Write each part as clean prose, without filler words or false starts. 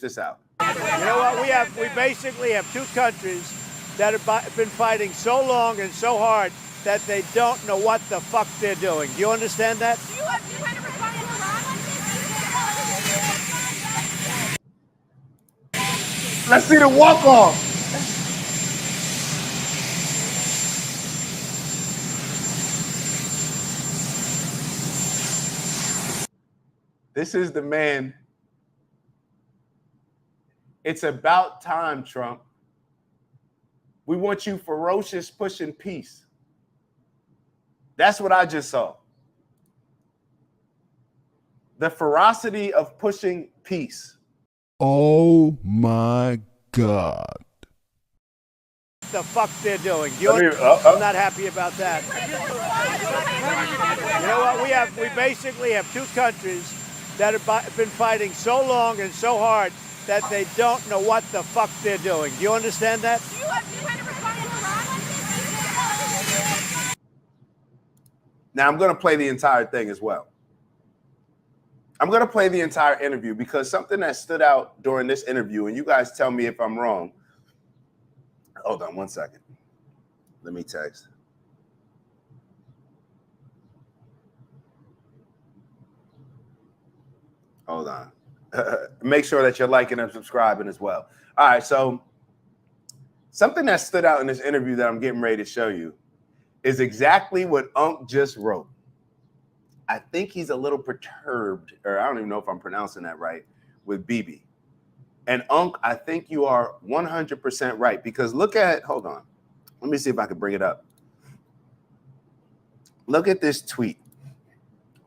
this out. You know what? We basically have two countries that have been fighting so long and so hard that they don't know what the fuck they're doing. Do you understand that? Do you kind of respond to Iran? Let's see the walk-off. This is the man. It's about time, Trump. We want you ferocious pushing peace. That's what I just saw. The ferocity of pushing peace. Oh my God. What the fuck they're doing. I'm not happy about that. You know what? We basically have two countries that have been fighting so long and so hard that they don't know what the fuck they're doing. Do you understand that? Do you kind of respond to Iran? Now, I'm going to play the entire thing as well. I'm going to play the entire interview because something that stood out during this interview, and you guys tell me if I'm wrong. Hold on one second. Let me text. Hold on. Make sure that you're liking and subscribing as well. All right, so something that stood out in this interview that I'm getting ready to show you is exactly what Unc just wrote. I think he's a little perturbed, or I don't even know if I'm pronouncing that right, with Bibi. And Unc, I think you are 100% right, because look at, hold on. Let me see if I can bring it up. Look at this tweet.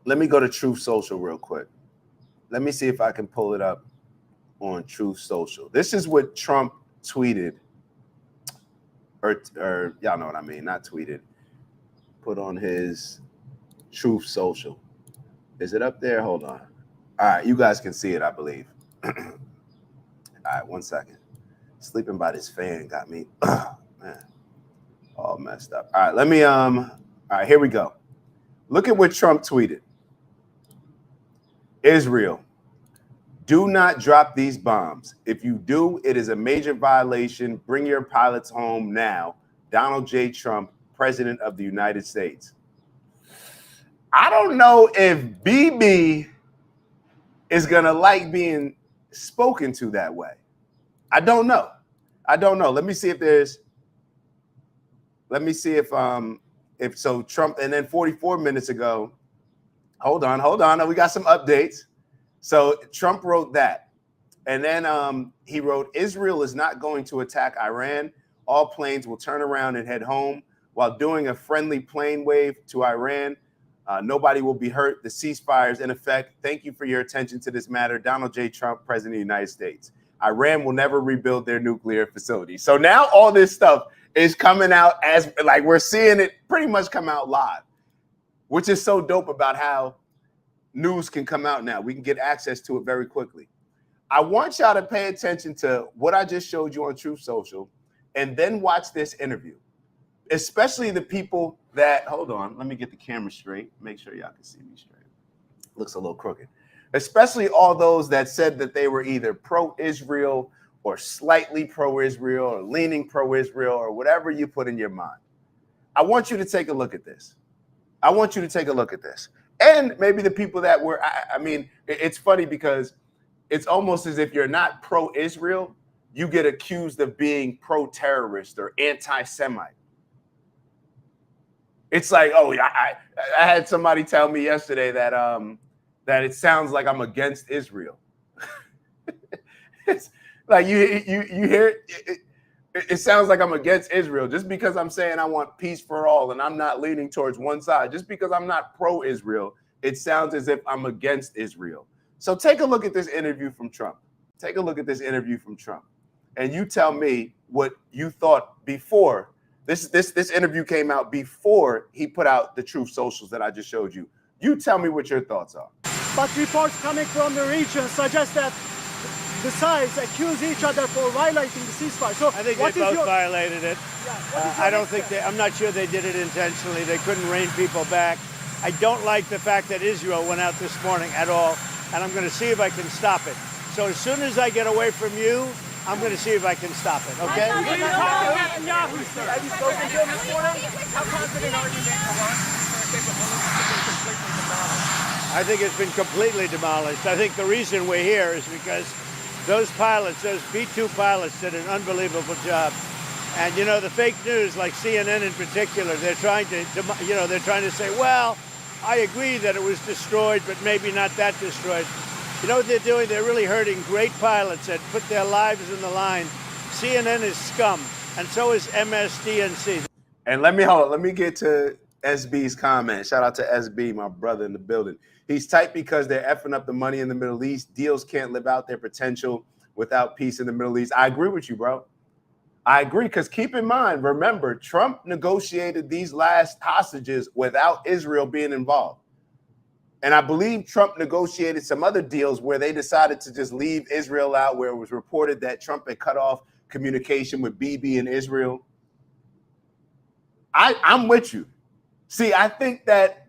Let me go to Truth Social real quick. Let me see if I can pull it up on Truth Social. This is what Trump tweeted, or y'all know what I mean, not tweeted, put on his Truth Social. Is it up there? Hold on. All right, you guys can see it, I believe. All right, one second. Sleeping by this fan got me, man, all messed up. All right, let me, all right, here we go. Look at what Trump tweeted. Israel, do not drop these bombs. If you do, it is a major violation. Bring your pilots home now. Donald J. Trump, President of the United States. I don't know if BB is going to like being spoken to that way. I don't know. Let me see if there's, if so Trump, and then 44 minutes ago, hold on. We got some updates. So Trump wrote that. And then he wrote, Israel is not going to attack Iran. All planes will turn around and head home while doing a friendly plane wave to Iran. Nobody will be hurt. The ceasefire is in effect. Thank you for your attention to this matter. Donald J. Trump, President of the United States. Iran will never rebuild their nuclear facility. So now all this stuff is coming out as like we're seeing it pretty much come out live, which is so dope about how news can come out now. We can get access to it very quickly. I want y'all to pay attention to what I just showed you on Truth Social and then watch this interview, especially the people that, hold on, let me get the camera straight. Make sure y'all can see me straight. Looks a little crooked. Especially all those that said that they were either pro-Israel or slightly pro-Israel or leaning pro-Israel or whatever you put in your mind. I want you to take a look at this. And maybe the people that were, I mean, it's funny because it's almost as if you're not pro-Israel, you get accused of being pro-terrorist or anti-Semite. It's like, oh, I had somebody tell me yesterday that that it sounds like I'm against Israel. It's like you hear it sounds like I'm against Israel just because I'm saying I want peace for all and I'm not leaning towards one side. Just because I'm not pro-Israel, it sounds as if I'm against Israel. So take a look at this interview from Trump. And you tell me what you thought before. This interview came out before he put out the Truth Socials that I just showed you. You tell me what your thoughts are. But reports coming from the region suggest that the sides accuse each other for violating the ceasefire. So I think they both violated it. Yeah, I don't think I'm not sure they did it intentionally. They couldn't rein people back. I don't like the fact that Israel went out this morning at all, and I'm going to see if I can stop it. So as soon as I get away from you, I'm going to see if I can stop it, okay? Have you spoken to him this morning? How confident are you that Iran's completely demolished? I think it's been completely demolished. I think the reason we're here is because those pilots, those B-2 pilots, did an unbelievable job. And you know, the fake news, like CNN in particular, they're trying to say, well, I agree that it was destroyed, but maybe not that destroyed. You know what they're doing? They're really hurting great pilots that put their lives in the line. CNN is scum, and so is MSDNC. And let me get to SB's comment. Shout out to SB, my brother in the building. He's tight because they're effing up the money in the Middle East. Deals can't live out their potential without peace in the Middle East. I agree with you, bro. I agree, because keep in mind, remember, Trump negotiated these last hostages without Israel being involved. And I believe Trump negotiated some other deals where they decided to just leave Israel out, where it was reported that Trump had cut off communication with Bibi in Israel. I'm with you. See, I think that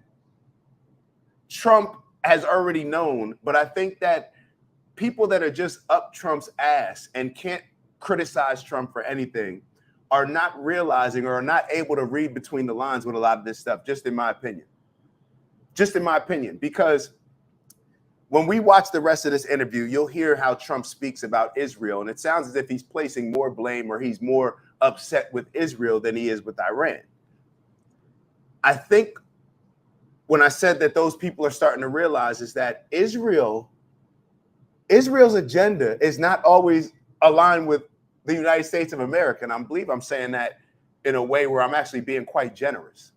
Trump has already known, but I think that people that are just up Trump's ass and can't criticize Trump for anything are not realizing or are not able to read between the lines with a lot of this stuff, just in my opinion. Just in my opinion, because when we watch the rest of this interview, you'll hear how Trump speaks about Israel, and it sounds as if he's placing more blame or he's more upset with Israel than he is with Iran. I think when I said that those people are starting to realize is that Israel's agenda is not always aligned with the United States of America, and I believe I'm saying that in a way where I'm actually being quite generous.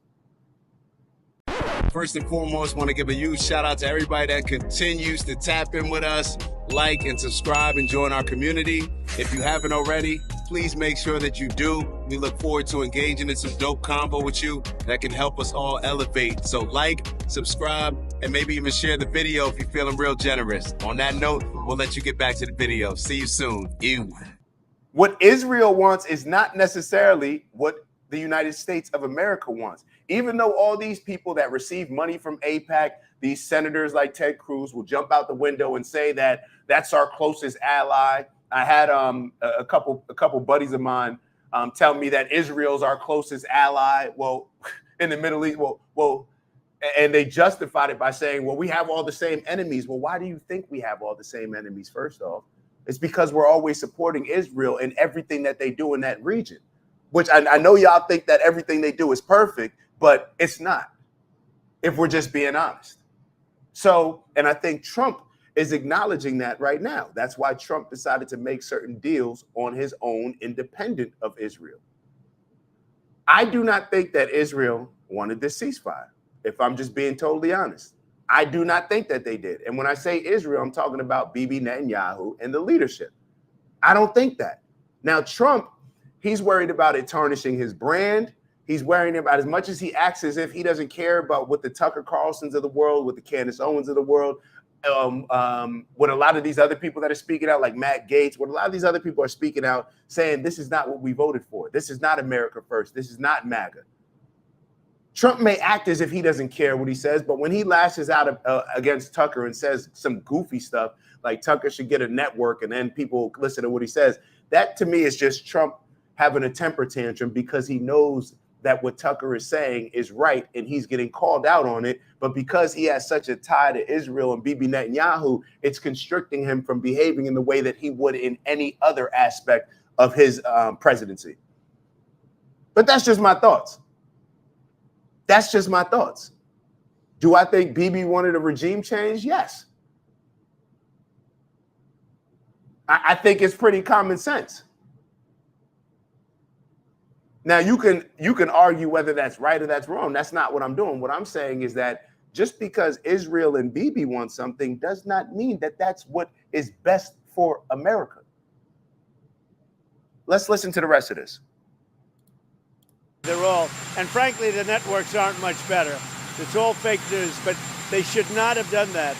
First and foremost, want to give a huge shout out to everybody that continues to tap in with us, like and subscribe and join our community. If you haven't already, please make sure that you do. We look forward to engaging in some dope convo with you that can help us all elevate. So like, subscribe, and maybe even share the video if you're feeling real generous. On that note, we'll let you get back to the video. See you soon. Ew. What Israel wants is not necessarily what the United States of America wants. Even though all these people that receive money from AIPAC, these senators like Ted Cruz, will jump out the window and say that that's our closest ally. I had a couple buddies of mine tell me that Israel's our closest ally. Well, in the Middle East, and they justified it by saying, well, we have all the same enemies. Well, why do you think we have all the same enemies? First off, it's because we're always supporting Israel in everything that they do in that region, which I know y'all think that everything they do is perfect, but it's not, if we're just being honest. So, and I think Trump is acknowledging that right now. That's why Trump decided to make certain deals on his own, independent of Israel. I do not think that Israel wanted this ceasefire, if I'm just being totally honest. I do not think that they did. And when I say Israel, I'm talking about Bibi Netanyahu and the leadership. I don't think that. Now, Trump, he's worried about it tarnishing his brand. He's worrying about, as much as he acts as if he doesn't care about what the Tucker Carlsons of the world, what the Candace Owens of the world, what a lot of these other people that are speaking out, like Matt Gaetz, what a lot of these other people are speaking out, saying this is not what we voted for. This is not America first. This is not MAGA. Trump may act as if he doesn't care what he says, but when he lashes out against Tucker and says some goofy stuff, like Tucker should get a network and then people listen to what he says, that to me is just Trump having a temper tantrum because he knows that what Tucker is saying is right and he's getting called out on it. But because he has such a tie to Israel and Bibi Netanyahu, it's constricting him from behaving in the way that he would in any other aspect of his presidency. But that's just my thoughts. That's just my thoughts. Do I think Bibi wanted a regime change? Yes. I think it's pretty common sense. Now, you can argue whether that's right or that's wrong. That's not what I'm doing. What I'm saying is that just because Israel and Bibi want something does not mean that that's what is best for America. Let's listen to the rest of this. They're all, and frankly, the networks aren't much better. It's all fake news, but they should not have done that.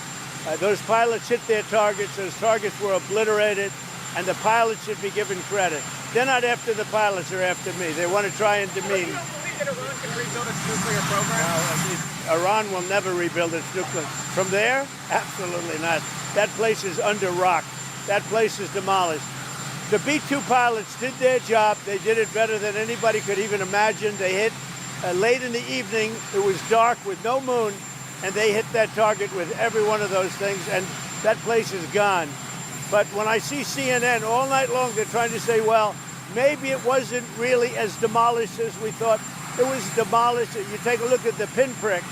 Those pilots hit their targets. Those targets were obliterated, and the pilots should be given credit. They're not after the pilots, they're after me. They want to try and demean. You don't believe that Iran can rebuild its nuclear program? No, Iran will never rebuild its nuclear. From there? Absolutely not. That place is under rock. that place is demolished. The B-2 pilots did their job. They did it better than anybody could even imagine. They hit late in the evening. It was dark with no moon, and they hit that target with every one of those things, and that place is gone. But when I see CNN all night long, they're trying to say, well, maybe it wasn't really as demolished as we thought. It was demolished. You take a look at the pinpricks,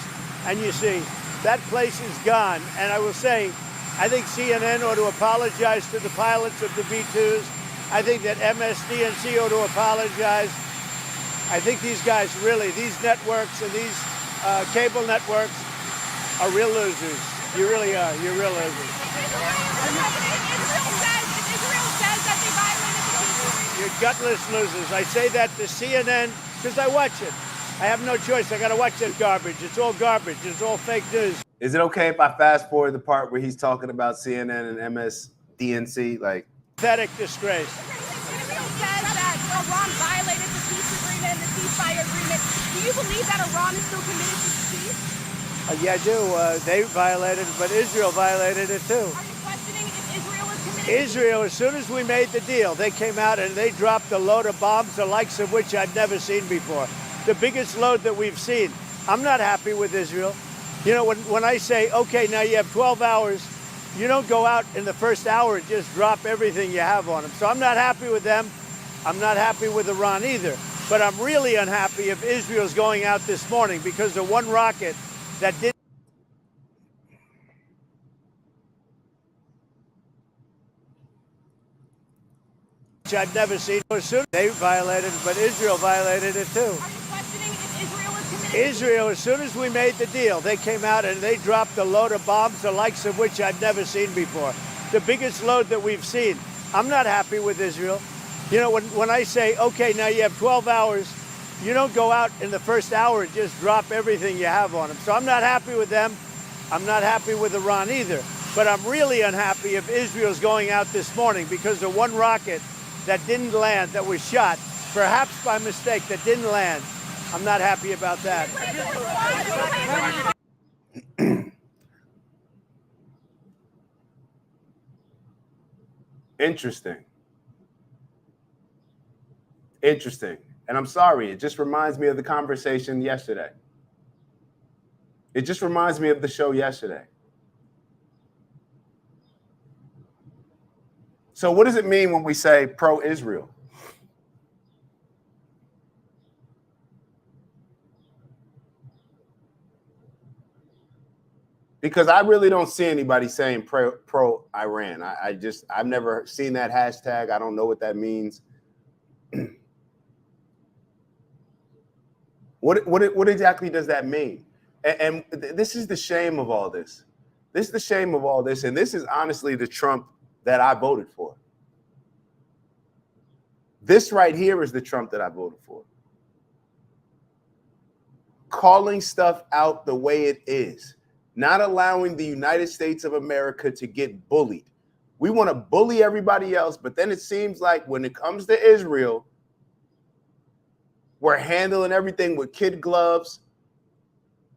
and you see that place is gone. And I will say, I think CNN ought to apologize to the pilots of the B-2s. I think that MSDNC ought to apologize. I think these guys really, these networks and these cable networks are real losers. You really are. You're real losers. Israel says that they violated the peace. You're gutless losers. I say that to CNN because I watch it. I have no choice. I got to watch that garbage. It's all garbage. It's all fake news. Is it okay if I fast forward the part where he's talking about CNN and MSDNC? Like, Pathetic disgrace. Israel says that Iran violated the peace agreement, the ceasefire agreement. Do you believe that Iran is still committed to peace? Yeah, I do. They violated it, but Israel violated it too. Are you questioning if Israel is committed? Israel, as soon as we made the deal, they came out and they dropped a load of bombs, the likes of which I've never seen before. The biggest load that we've seen. I'm not happy with Israel. You know, when I say, okay, now you have 12 hours, you don't go out in the first hour and just drop everything you have on them. So I'm not happy with them. I'm not happy with Iran either. But I'm really unhappy if Israel's going out this morning because the one rocket that did. Which I've never seen. As soon as they violated it, but Israel violated it too. Are you questioning if Israel is committed? Israel, as soon as we made the deal, they came out and they dropped a load of bombs, the likes of which I've never seen before. The biggest load that we've seen. I'm not happy with Israel. You know, when I say, okay, now you have 12 hours, you don't go out in the first hour and just drop everything you have on them. So I'm not happy with them. I'm not happy with Iran either. But I'm really unhappy if Israel's going out this morning because the one rocket that didn't land, that was shot, perhaps by mistake, that didn't land. I'm not happy about that. interesting. Interesting. And I'm sorry, it just reminds me of the conversation yesterday. It just reminds me of the show yesterday. So what does it mean when we say pro-Israel? Because I really don't see anybody saying pro-Iran. I've never seen that hashtag. I don't know what that means. What exactly does that mean? And this is the shame of all this. This is the shame of all this. And this is honestly the Trump that I voted for. This right here is the Trump that I voted for. Calling stuff out the way it is. Not allowing the United States of America to get bullied. We want to bully everybody else, but then it seems like when it comes to Israel, we're handling everything with kid gloves.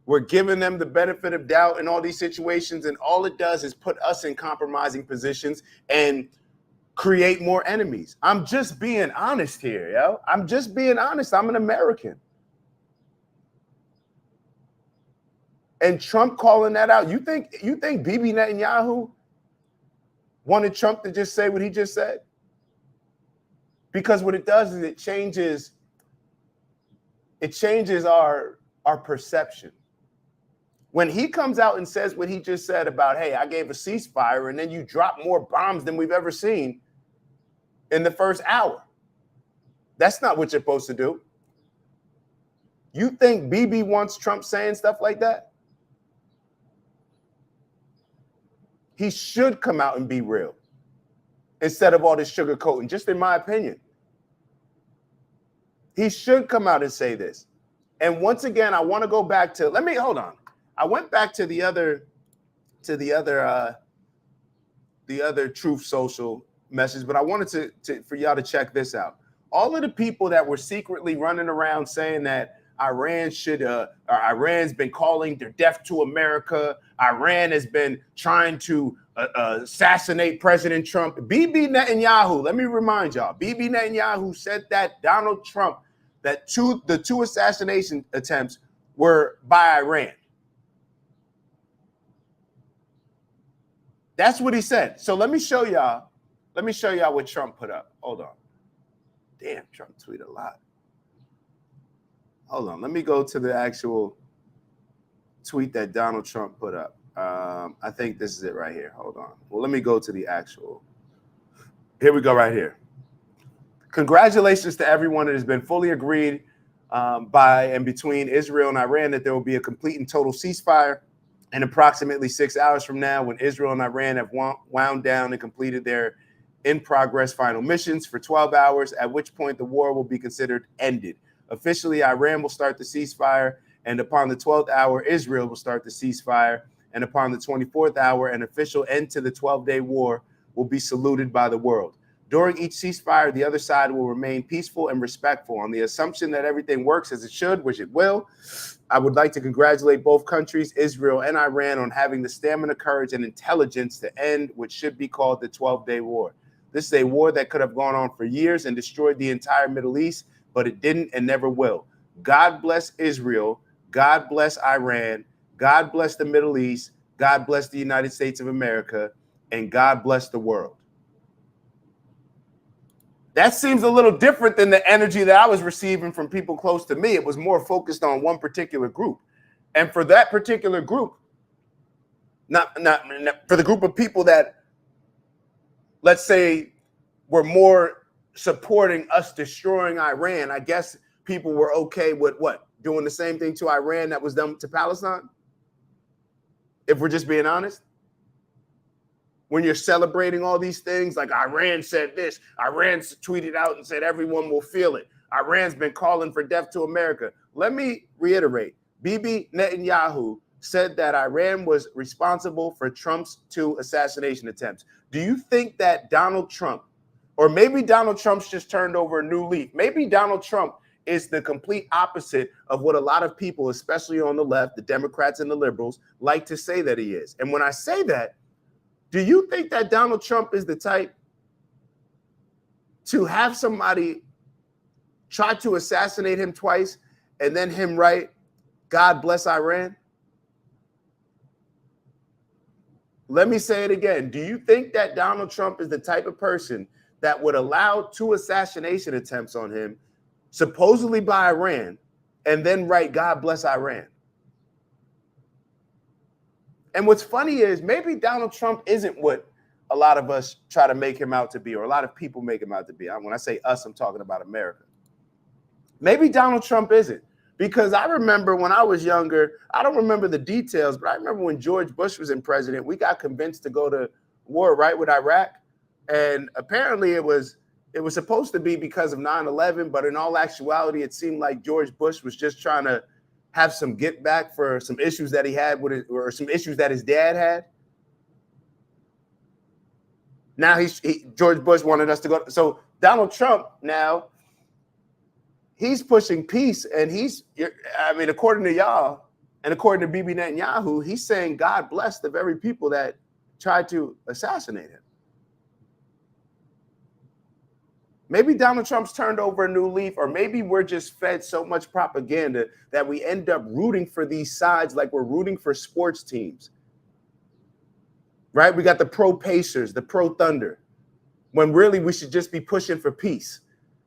We're giving them the benefit of doubt in all these situations, and all it does is put us in compromising positions and create more enemies. I'm just being honest here, yo. I'm just being honest. I'm an American. And Trump calling that out. You think Bibi Netanyahu wanted Trump to just say what he just said? Because what it does is it changes our perception. When he comes out and says what he just said about, hey, I gave a ceasefire and then you drop more bombs than we've ever seen in the first hour. That's not what you're supposed to do. You think Bibi wants Trump saying stuff like that? He should come out and be real instead of all this sugarcoating, just in my opinion. He should come out and say this. And once again, I want to go back to, hold on. I went back to the other Truth Social message, but I wanted to for y'all to check this out. All of the people that were secretly running around saying that Iran's been calling their death to America. Iran has been trying to assassinate President Trump. Bibi Netanyahu, let me remind y'all, Bibi Netanyahu said that Donald Trump, that the two assassination attempts were by Iran. That's what he said. So let me show y'all what Trump put up. Hold on. Damn, Trump tweeted a lot. Hold on. Let me go to the actual tweet that Donald Trump put up. I think this is it right here. Hold on. Well, let me go to the actual. Here we go right here. Congratulations to everyone. It has been fully agreed by and between Israel and Iran that there will be a complete and total ceasefire. And approximately 6 hours from now, when Israel and Iran have wound down and completed their in-progress final missions for 12 hours, at which point the war will be considered ended. Officially, Iran will start the ceasefire, and upon the 12th hour, Israel will start the ceasefire, and upon the 24th hour, an official end to the 12-day war will be saluted by the world. During each ceasefire, the other side will remain peaceful and respectful. On the assumption that everything works as it should, which it will, I would like to congratulate both countries, Israel and Iran, on having the stamina, courage, and intelligence to end what should be called the 12-day war. This is a war that could have gone on for years and destroyed the entire Middle East, but it didn't and never will. God bless Israel. God bless Iran. God bless the Middle East. God bless the United States of America. And God bless the world. That seems a little different than the energy that I was receiving from people close to me. It was more focused on one particular group. And for that particular group, not for the group of people that, let's say, were more supporting us destroying Iran, I guess people were okay with what? Doing the same thing to Iran that was done to Palestine? If we're just being honest? When you're celebrating all these things, like Iran said this, Iran tweeted out and said everyone will feel it. Iran's been calling for death to America. Let me reiterate. Bibi Netanyahu said that Iran was responsible for Trump's 2 assassination attempts. Do you think that Donald Trump, or maybe Donald Trump's just turned over a new leaf, maybe Donald Trump is the complete opposite of what a lot of people, especially on the left, the Democrats and the liberals, like to say that he is? And when I say that, do you think that Donald Trump is the type to have somebody try to assassinate him twice and then him write, God bless Iran? Let me say it again. Do you think that Donald Trump is the type of person that would allow 2 assassination attempts on him, supposedly by Iran, and then write, God bless Iran? And what's funny is maybe Donald Trump isn't what a lot of us try to make him out to be, or a lot of people make him out to be. When I say us, I'm talking about America. Maybe Donald Trump isn't, because I remember when I was younger, I don't remember the details, but I remember when George Bush was in president, we got convinced to go to war, right, with Iraq. And apparently it was supposed to be because of 9/11, but in all actuality, it seemed like George Bush was just trying to have some get back for some issues that he had with it, or some issues that his dad had. Now George Bush wanted us to go. So Donald Trump now, he's pushing peace, and according to y'all and according to Bibi Netanyahu, he's saying God bless the very people that tried to assassinate him. Maybe Donald Trump's turned over a new leaf, or maybe we're just fed so much propaganda that we end up rooting for these sides like we're rooting for sports teams, right? We got the pro Pacers, the pro Thunder, when really we should just be pushing for peace.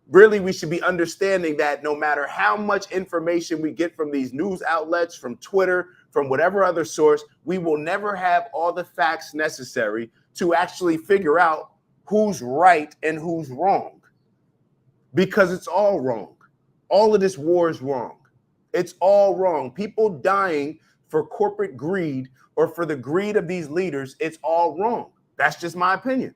Really, we should be understanding that no matter how much information we get from these news outlets, from Twitter, from whatever other source, we will never have all the facts necessary to actually figure out who's right and who's wrong. Because it's all wrong. All of this war is wrong. It's all wrong. People dying for corporate greed or for the greed of these leaders, it's all wrong. That's just my opinion.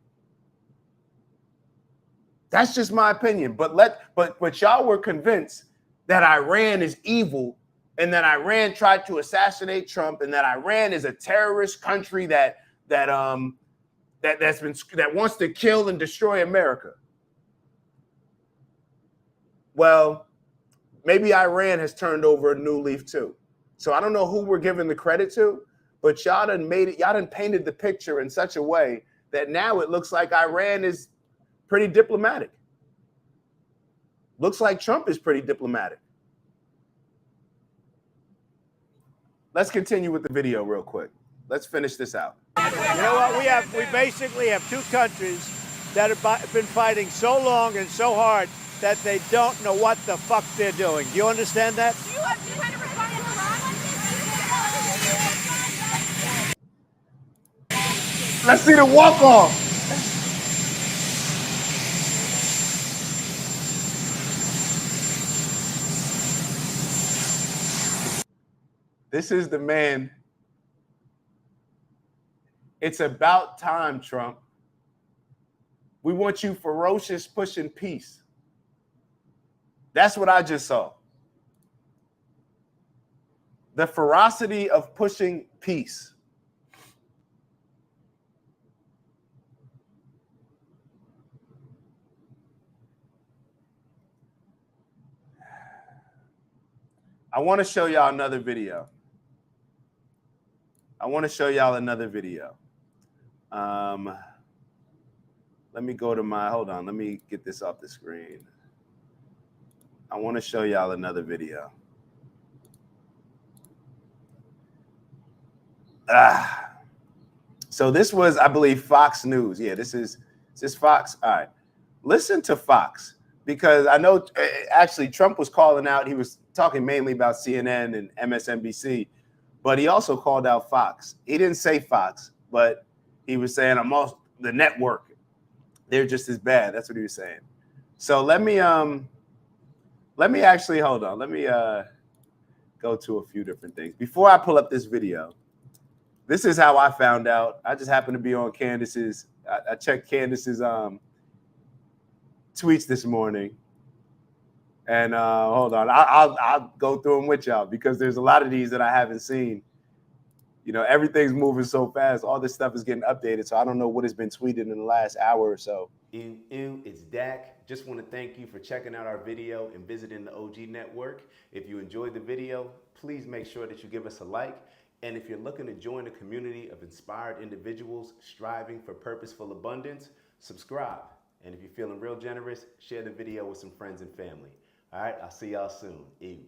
That's just my opinion. But y'all were convinced that Iran is evil, and that Iran tried to assassinate Trump, and that Iran is a terrorist country that wants to kill and destroy America. Well, maybe Iran has turned over a new leaf too. So I don't know who we're giving the credit to, but y'all done made it, y'all done painted the picture in such a way that now it looks like Iran is pretty diplomatic. Looks like Trump is pretty diplomatic. Let's continue with the video real quick. Let's finish this out. You know what? We basically have two countries that have been fighting so long and so hard that they don't know what the fuck they're doing. Do you understand that? Do you kind of respond to Iran? Let's see the walk-off. This is the man. It's about time, Trump. We want you ferocious pushing peace. That's what I just saw. The ferocity of pushing peace. I want to show y'all another video. Let me go to my, hold on, let me get this off the screen. I want to show y'all another video. So this was, I believe, Fox News. Yeah, is this Fox? All right. Listen to Fox, because I know actually Trump was calling out, he was talking mainly about CNN and MSNBC, but he also called out Fox. He didn't say Fox, but he was saying, I'm also the network. They're just as bad. That's what he was saying. So let me actually, hold on. Let me go to a few different things. Before I pull up this video, this is how I found out. I just happened to be on Candace's, I checked Candace's tweets this morning. And hold on, I'll go through them with y'all, because there's a lot of these that I haven't seen. You know, everything's moving so fast. All this stuff is getting updated, so I don't know what has been tweeted in the last hour or so. It's Dak. Just want to thank you for checking out our video and visiting the OG Network. If you enjoyed the video, please make sure that you give us a like. And if you're looking to join a community of inspired individuals striving for purposeful abundance, subscribe. And if you're feeling real generous, share the video with some friends and family. All right, I'll see y'all soon. Ew.